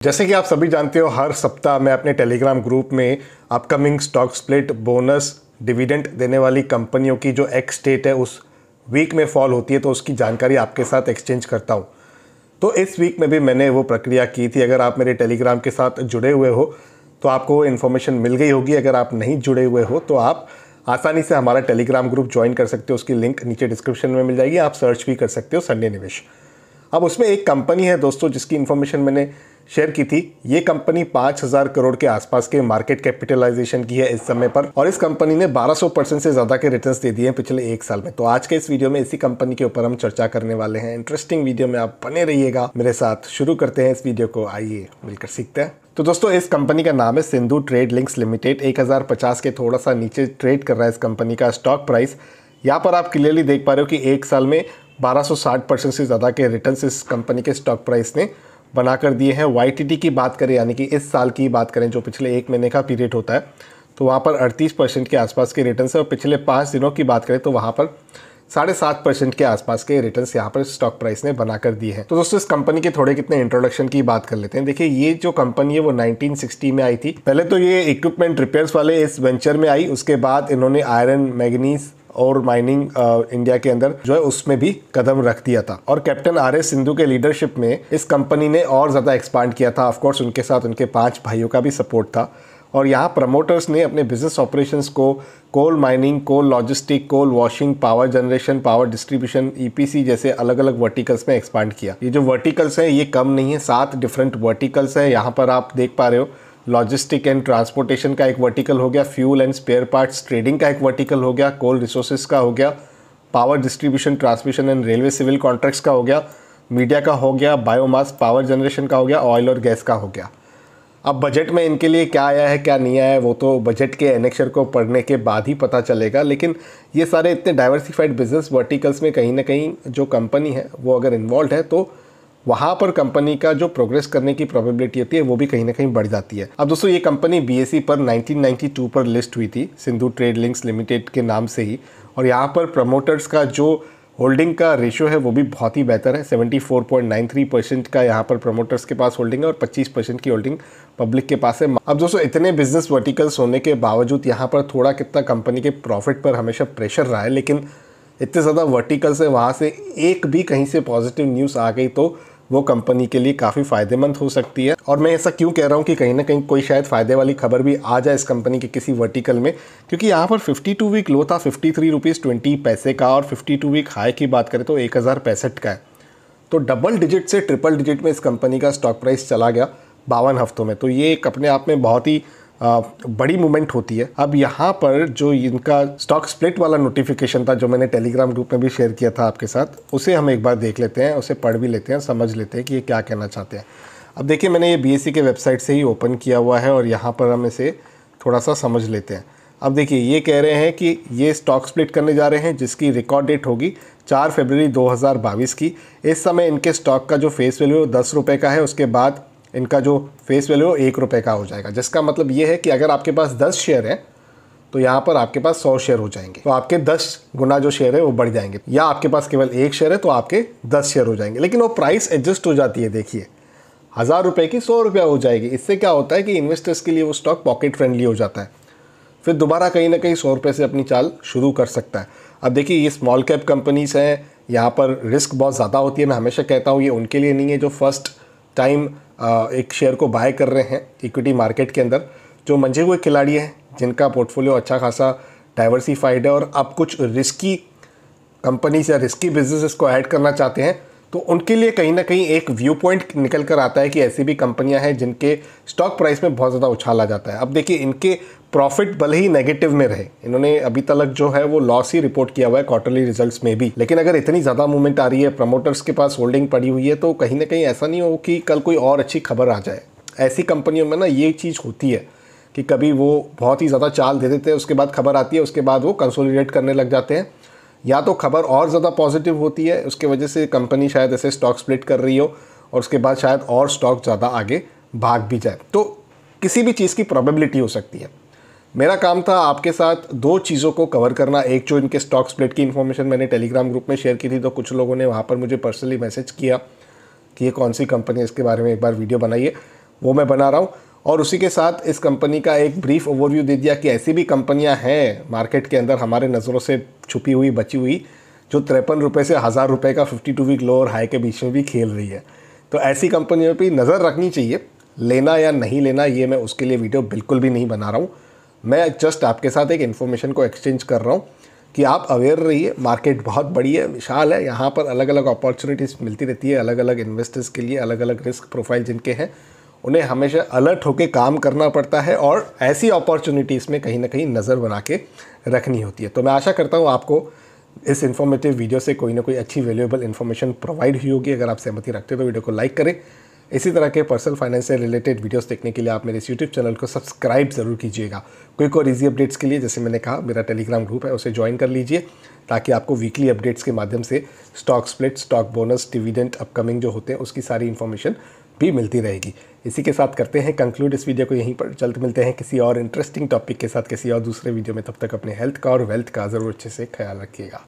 जैसे कि आप सभी जानते हो, हर सप्ताह मैं अपने टेलीग्राम ग्रुप में upcoming stock split, bonus, dividend देने वाली कंपनियों की जो एक्स डेट है उस वीक में फॉल होती है, तो उसकी जानकारी आपके साथ एक्सचेंज करता हूँ। तो इस वीक में भी मैंने वो प्रक्रिया की थी। अगर आप मेरे टेलीग्राम के साथ जुड़े हुए हो तो आपको वो इन्फॉर्मेशन मिल गई होगी। अगर आप नहीं जुड़े हुए हो तो आप आसानी से हमारा टेलीग्राम ग्रुप ज्वाइन कर सकते हो। उसकी लिंक नीचे डिस्क्रिप्शन में मिल जाएगी। आप सर्च भी कर सकते हो, संडे निवेश। अब उसमें एक कंपनी है दोस्तों जिसकी इन्फॉर्मेशन मैंने शेयर की थी। ये कंपनी 5,000 करोड़ के आसपास के मार्केट कैपिटलाइजेशन की है इस समय पर, और इस कंपनी ने 1200% से ज़्यादा के रिटर्न्स दे दिए हैं पिछले एक साल में। तो आज के इस वीडियो में इसी कंपनी के ऊपर हम चर्चा करने वाले हैं। इंटरेस्टिंग वीडियो में आप बने रहिएगा मेरे साथ। शुरू करते हैं इस वीडियो को, आइए मिलकर सीखते हैं। तो दोस्तों, इस कंपनी का नाम है सिंधु ट्रेड लिंक्स लिमिटेड। 1050 के थोड़ा सा नीचे ट्रेड कर रहा है इस कंपनी का स्टॉक प्राइस। यहाँ पर आप क्लियरली देख पा रहे हो कि एक साल में 1260% से ज़्यादा के रिटर्न्स इस कंपनी के स्टॉक प्राइस ने बनाकर दिए हैं। YTD की बात करें, यानी कि इस साल की बात करें, जो पिछले एक महीने का पीरियड होता है, तो वहाँ पर 38% के आसपास के रिटर्न्स है। और पिछले 5 दिनों की बात करें तो वहाँ पर 7.5% के आसपास के रिटर्न्स यहाँ पर स्टॉक प्राइस ने बनाकर दिए हैं। तो दोस्तों, इस कंपनी के थोड़े कितने इंट्रोडक्शन की बात कर लेते हैं। देखिए, ये जो कंपनी है वो 1960 में आई थी। पहले तो ये इक्विपमेंट रिपेयर्स वाले इस वेंचर में आई, उसके बाद इन्होंने आयरन, मैग्नीज और माइनिंग इंडिया के अंदर जो है उसमें भी कदम रख दिया था। और कैप्टन RS सिंधु के लीडरशिप में इस कंपनी ने और ज़्यादा एक्सपांड किया था। ऑफ कोर्स उनके साथ उनके 5 भाइयों का भी सपोर्ट था। और यहाँ प्रमोटर्स ने अपने बिजनेस ऑपरेशंस को coal mining, coal logistic, coal washing, power generation, power distribution, EPC जैसे अलग अलग वर्टिकल्स में एक्सपांड किया। ये जो वर्टिकल्स हैं ये कम नहीं है, 7 डिफरेंट वर्टिकल्स हैं। यहाँ पर आप देख पा रहे हो, लॉजिस्टिक एंड ट्रांसपोर्टेशन का एक वर्टिकल हो गया, fuel and spare parts trading का एक वर्टिकल हो गया, कोल रिसोर्सेज का हो गया, power distribution, transmission and railway civil contracts का हो गया, मीडिया का हो गया, बायोमास पावर जनरेशन का हो गया, ऑयल और गैस का हो गया। अब बजट में इनके लिए क्या आया है क्या नहीं आया है वो तो बजट के एनेक्सर को पढ़ने के बाद ही पता चलेगा। लेकिन ये सारे इतने डाइवर्सिफाइड बिजनेस वर्टिकल्स में कहीं ना कहीं जो कंपनी है वो अगर इन्वॉल्व है तो वहाँ पर कंपनी का जो प्रोग्रेस करने की प्रोबेबिलिटी होती है वो भी कहीं ना कहीं बढ़ जाती है। अब दोस्तों, ये कंपनी BSE पर 1992 पर लिस्ट हुई थी, सिंधु ट्रेड लिंक्स लिमिटेड के नाम से ही। और यहाँ पर प्रमोटर्स का जो होल्डिंग का रेशियो है वो भी बहुत ही बेहतर है। 74.93% का यहाँ पर प्रमोटर्स के पास होल्डिंग है और 25% की होल्डिंग पब्लिक के पास है। अब दोस्तों, इतने बिजनेस वर्टिकल्स होने के बावजूद यहाँ पर थोड़ा कितना कंपनी के प्रॉफिट पर हमेशा प्रेशर रहा है। लेकिन इतने ज़्यादा वर्टिकल्स है, वहाँ से एक भी कहीं से पॉजिटिव न्यूज़ आ गई तो वो कंपनी के लिए काफ़ी फ़ायदेमंद हो सकती है। और मैं ऐसा क्यों कह रहा हूँ कि कहीं ना कहीं कोई शायद फ़ायदे वाली खबर भी आ जाए इस कंपनी के किसी वर्टिकल में, क्योंकि यहाँ पर 52 वीक लो था 53 रुपीज़ 20 पैसे का, और 52 वीक हाई की बात करें तो 1065 का है। तो डबल डिजिट से ट्रिपल डिजिट में इस कंपनी का स्टॉक प्राइस चला गया 52 हफ्तों में। तो ये एक अपने आप में बहुत ही बड़ी मूवमेंट होती है। अब यहाँ पर जो इनका स्टॉक स्प्लिट वाला नोटिफिकेशन था जो मैंने टेलीग्राम ग्रुप में भी शेयर किया था आपके साथ, उसे हम एक बार देख लेते हैं, उसे पढ़ भी लेते हैं, समझ लेते हैं कि ये क्या कहना चाहते हैं। अब देखिए, मैंने ये BSE के वेबसाइट से ही ओपन किया हुआ है और यहाँ पर हम इसे थोड़ा सा समझ लेते हैं। अब देखिए, ये कह रहे हैं कि ये स्टॉक स्प्लिट करने जा रहे हैं जिसकी रिकॉर्ड डेट होगी 4 फरवरी 2022 की। इस समय इनके स्टॉक का जो फेस वैल्यू 10 रुपये का है, उसके बाद इनका जो फेस वैल्यू 1 रुपये का हो जाएगा। जिसका मतलब ये है कि अगर आपके पास 10 शेयर है तो यहाँ पर आपके पास 100 शेयर हो जाएंगे, तो आपके 10 गुना जो शेयर है वो बढ़ जाएंगे। या आपके पास केवल 1 शेयर है तो आपके 10 शेयर हो जाएंगे। लेकिन वो प्राइस एडजस्ट हो जाती है। देखिए, 1000 रुपये की 100 रुपया हो जाएगी। इससे क्या होता है कि इन्वेस्टर्स के लिए वो स्टॉक पॉकेट फ्रेंडली हो जाता है, फिर दोबारा कहीं ना कहीं 100 रुपये से अपनी चाल शुरू कर सकता है। अब देखिए, ये स्मॉल कैप कंपनीज हैं, यहाँ पर रिस्क बहुत ज़्यादा होती है। मैं हमेशा कहता हूँ ये उनके लिए नहीं है जो फर्स्ट टाइम एक शेयर को बाय कर रहे हैं इक्विटी मार्केट के अंदर। जो मंझे हुए खिलाड़ी हैं जिनका पोर्टफोलियो अच्छा खासा डाइवर्सिफाइड है और अब कुछ रिस्की कंपनीज या रिस्की बिजनेसेस को ऐड करना चाहते हैं, तो उनके लिए कहीं ना कहीं एक व्यू पॉइंट निकल कर आता है कि ऐसी भी कंपनियां हैं जिनके स्टॉक प्राइस में बहुत ज़्यादा उछाल आ जाता है। अब देखिए, इनके प्रॉफिट भले ही नेगेटिव में रहे, इन्होंने अभी तक जो है वो लॉस ही रिपोर्ट किया हुआ है क्वार्टरली रिजल्ट्स में भी, लेकिन अगर इतनी ज़्यादा मूवमेंट आ रही है, प्रमोटर्स के पास होल्डिंग पड़ी हुई है, तो कहीं ना कहीं ऐसा नहीं हो कि कल कोई और अच्छी खबर आ जाए। ऐसी कंपनियों में ना ये चीज़ होती है कि कभी वो बहुत ही ज़्यादा चाल दे देते हैं, उसके बाद खबर आती है, उसके बाद वो कंसोलिडेट करने लग जाते हैं, या तो खबर और ज़्यादा पॉजिटिव होती है, उसके वजह से कंपनी शायद ऐसे स्टॉक स्प्लिट कर रही हो और उसके बाद शायद और स्टॉक ज़्यादा आगे भाग भी जाए। तो किसी भी चीज़ की प्रोबेबिलिटी हो सकती है। मेरा काम था आपके साथ 2 चीज़ों को कवर करना। एक, जो इनके स्टॉक स्प्लिट की इन्फॉर्मेशन मैंने टेलीग्राम ग्रुप में शेयर की थी, तो कुछ लोगों ने वहाँ पर मुझे पर्सनली मैसेज किया कि ये कौन सी कंपनी है, इसके बारे में एक बार वीडियो बनाइए। वो मैं बना रहा हूँ। और उसी के साथ इस कंपनी का एक ब्रीफ ओवरव्यू दे दिया कि ऐसी भी कंपनियां हैं मार्केट के अंदर हमारे नज़रों से छुपी हुई बची हुई, जो 53 रुपये से 1000 रुपये का 52 वीक लो और हाई के बीच में भी खेल रही है। तो ऐसी कंपनियों पर नज़र रखनी चाहिए, लेना या नहीं लेना ये मैं उसके लिए वीडियो बिल्कुल भी नहीं बना रहा हूँ। मैं जस्ट आपके साथ एक इन्फॉर्मेशन को एक्सचेंज कर रहा हूँ कि आप अवेयर रहिए। मार्केट बहुत बड़ी है, विशाल है, यहाँ पर अलग अलग अपॉर्चुनिटीज़ मिलती रहती है अलग अलग इन्वेस्टर्स के लिए। अलग अलग रिस्क प्रोफाइल जिनके हैं उन्हें हमेशा अलर्ट होकर काम करना पड़ता है और ऐसी अपॉर्चुनिटीज़ में कहीं ना कहीं नज़र बना के रखनी होती है। तो मैं आशा करता हूँ आपको इस इन्फॉर्मेटिव वीडियो से कोई ना कोई अच्छी वैल्यूएबल इन्फॉर्मेशन प्रोवाइड हुई होगी। अगर आप सहमति रखते हो तो वीडियो को लाइक करें। इसी तरह के पर्सनल फाइनेंस से रिलेटेड वीडियोस देखने के लिए आप मेरे इस यूट्यूब चैनल को सब्सक्राइब ज़रूर कीजिएगा। क्विक और इजी अपडेट्स के लिए जैसे मैंने कहा मेरा टेलीग्राम ग्रुप है, उसे ज्वाइन कर लीजिए ताकि आपको वीकली अपडेट्स के माध्यम से stock split, stock bonus, dividend upcoming जो होते हैं उसकी सारी इन्फॉर्मेशन भी मिलती रहेगी। इसी के साथ करते हैं कंक्लूड इस वीडियो को यहीं पर। जल्द मिलते हैं किसी और इंटरेस्टिंग टॉपिक के साथ किसी और दूसरे वीडियो में। तब तक अपने हेल्थ का और वेल्थ का ज़रूर अच्छे से ख्याल रखिएगा।